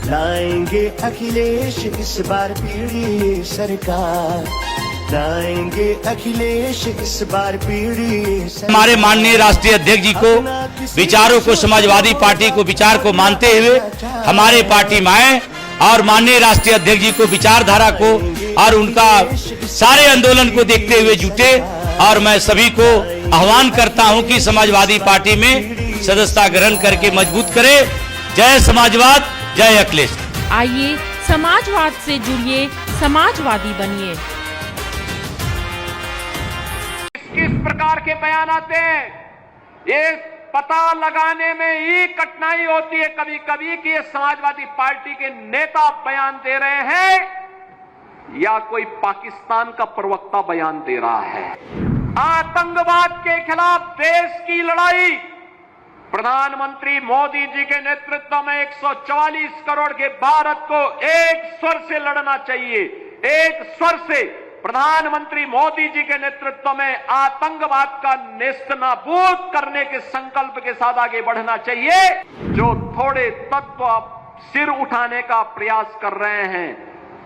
लाएंगे अखिलेश इस बार पीढ़ी सरकार, लाएंगे अखिलेश इस बार पीढ़ी सरकार। हमारे माननीय राष्ट्रीय अध्यक्ष जी को विचारों को, समाजवादी पार्टी को विचार को मानते हुए हमारे पार्टी में आए और माननीय राष्ट्रीय अध्यक्ष जी को विचारधारा को और उनका सारे आंदोलन को देखते हुए जुटे। और मैं सभी को आह्वान करता हूं कि समाजवादी पार्टी में सदस्यता ग्रहण करके मजबूत करें। जय समाजवाद, जय अखिलेश। आइए समाजवाद से जुड़िए, समाजवादी बनिए। किस प्रकार के बयान आते हैं, ये पता लगाने में ही कठिनाई होती है कभी कभी कि ये समाजवादी पार्टी के नेता बयान दे रहे हैं या कोई पाकिस्तान का प्रवक्ता बयान दे रहा है। आतंकवाद के खिलाफ देश की लड़ाई प्रधानमंत्री मोदी जी के नेतृत्व में 144 करोड़ के भारत को एक स्वर से लड़ना चाहिए। एक स्वर से प्रधानमंत्री मोदी जी के नेतृत्व में आतंकवाद का नेस्तनाबूद करने के संकल्प के साथ आगे बढ़ना चाहिए। जो थोड़े तत्व सिर उठाने का प्रयास कर रहे हैं,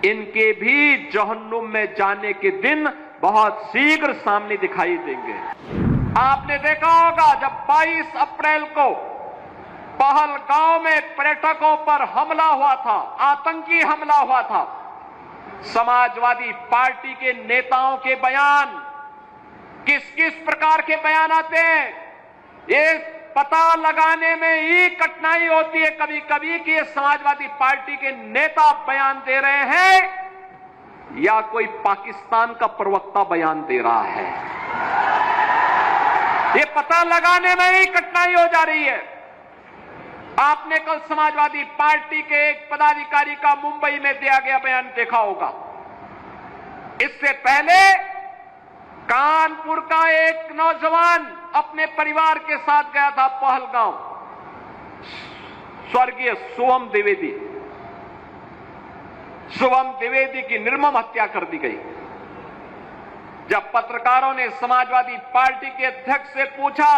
इनके भी जहन्नुम में जाने के दिन बहुत शीघ्र सामने दिखाई देंगे। आपने देखा होगा जब 22 अप्रैल को पहलगांव में पर्यटकों पर हमला हुआ था, आतंकी हमला हुआ था, समाजवादी पार्टी के नेताओं के बयान किस किस प्रकार के बयान आते हैं, ये पता लगाने में ही कठिनाई होती है कभी कभी कि ये समाजवादी पार्टी के नेता बयान दे रहे हैं या कोई पाकिस्तान का प्रवक्ता बयान दे रहा है। ये पता लगाने में ही कठिनाई हो जा रही है। आपने कल समाजवादी पार्टी के एक पदाधिकारी का मुंबई में दिया गया बयान देखा होगा। इससे पहले कानपुर का एक नौजवान अपने परिवार के साथ गया था पहलगांव, स्वर्गीय शुभम द्विवेदी की निर्मम हत्या कर दी गई। जब पत्रकारों ने समाजवादी पार्टी के अध्यक्ष से पूछा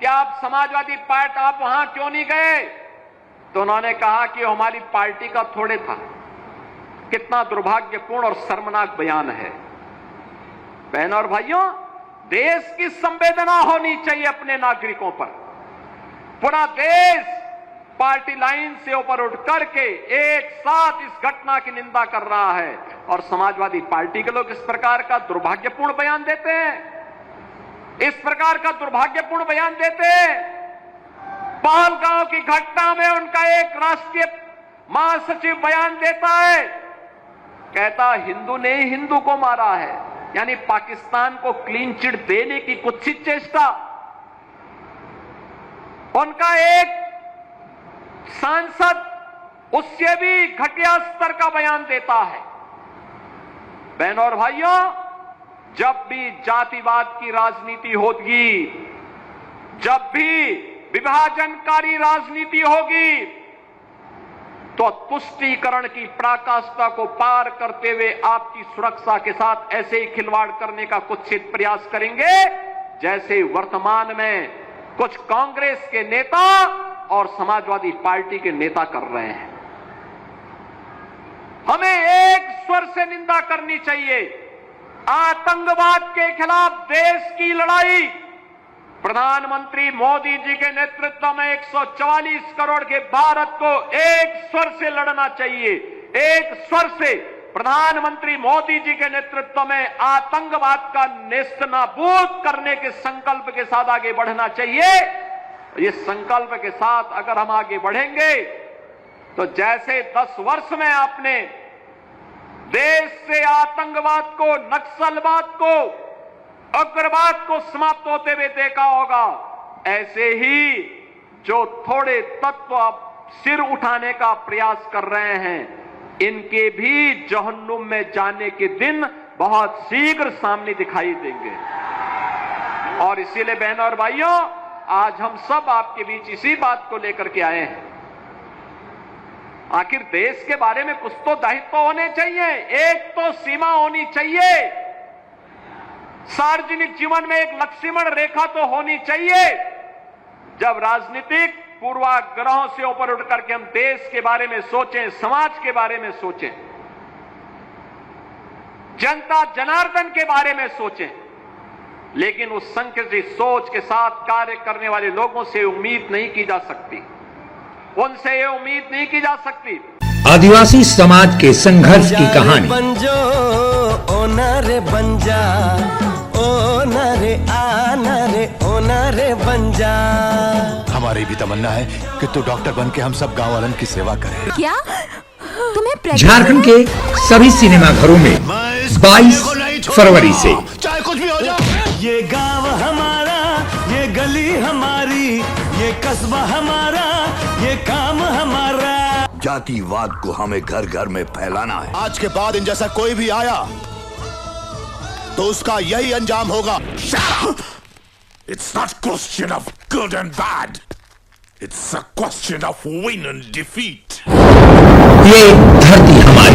कि आप समाजवादी पार्टी आप वहां क्यों नहीं गए, तो उन्होंने कहा कि हमारी पार्टी का थोड़े था। कितना दुर्भाग्यपूर्ण और शर्मनाक बयान है। बहनों और भाइयों, देश की संवेदना होनी चाहिए अपने नागरिकों पर। पूरा देश पार्टी लाइन से ऊपर उठ करके एक साथ इस घटना की निंदा कर रहा है और समाजवादी पार्टी के लोग इस प्रकार का दुर्भाग्यपूर्ण बयान देते हैं, इस प्रकार का दुर्भाग्यपूर्ण बयान देते हैं। पहलगांव की घटना में उनका एक राष्ट्रीय महासचिव बयान देता है, कहता हिंदू ने हिंदू को मारा है, यानी पाकिस्तान को क्लीन चिट देने की कुत्सित चेष्टा। उनका एक सांसद उससे भी घटिया स्तर का बयान देता है। बहनों और भाइयों, जब भी जातिवाद की राजनीति होगी, जब भी विभाजनकारी राजनीति होगी, तो तुष्टीकरण की पराकाष्ठा को पार करते हुए आपकी सुरक्षा के साथ ऐसे ही खिलवाड़ करने का कुत्सित प्रयास करेंगे जैसे वर्तमान में कुछ कांग्रेस के नेता और समाजवादी पार्टी के नेता कर रहे हैं। हमें एक स्वर से निंदा करनी चाहिए। आतंकवाद के खिलाफ देश की लड़ाई प्रधानमंत्री मोदी जी के नेतृत्व में 144 करोड़ के भारत को एक स्वर से लड़ना चाहिए। एक स्वर से प्रधानमंत्री मोदी जी के नेतृत्व में आतंकवाद का नेस्तनाबूद करने के संकल्प के साथ आगे बढ़ना चाहिए। इस संकल्प के साथ अगर हम आगे बढ़ेंगे तो जैसे 10 वर्ष में आपने देश से आतंकवाद को, नक्सलवाद को, उग्रवाद को समाप्त होते हुए देखा होगा, ऐसे ही जो थोड़े तत्व सिर उठाने का प्रयास कर रहे हैं, इनके भी जहन्नुम में जाने के दिन बहुत शीघ्र सामने दिखाई देंगे। और इसीलिए बहनों और भाइयों, आज हम सब आपके बीच इसी बात को लेकर के आए हैं। आखिर देश के बारे में कुछ तो दायित्व होने चाहिए, एक तो सीमा होनी चाहिए। सार्वजनिक जीवन में एक लक्ष्मण रेखा तो होनी चाहिए। जब राजनीतिक पूर्वाग्रहों से ऊपर उठ करके हम देश के बारे में सोचें, समाज के बारे में सोचें, जनता जनार्दन के बारे में सोचें, लेकिन उस संकुचित सोच के साथ कार्य करने वाले लोगों से उम्मीद नहीं की जा सकती, उनसे ये उम्मीद नहीं की जा सकती। आदिवासी समाज के संघर्ष की कहानी। बंजो ओनारे बंजा, ओनारे आनारे ओनारे बंजा। हमारी भी तमन्ना है कि तू डॉक्टर बन के हम सब गांव वालन की सेवा करे। क्या तुम्हें झारखंड के सभी सिनेमा घरों में 22 फरवरी से चाहे कुछ भी हो जाए। ये गांव हमारा, ये गली हमारी, ये कस्बा हमारा, ये काम हमारा। जातिवाद को हमें घर घर में फैलाना है। आज के बाद इन जैसा कोई भी आया तो उसका यही अंजाम होगा। It's not a question of good and bad. It's a question of win and defeat. ये धरती हमारी।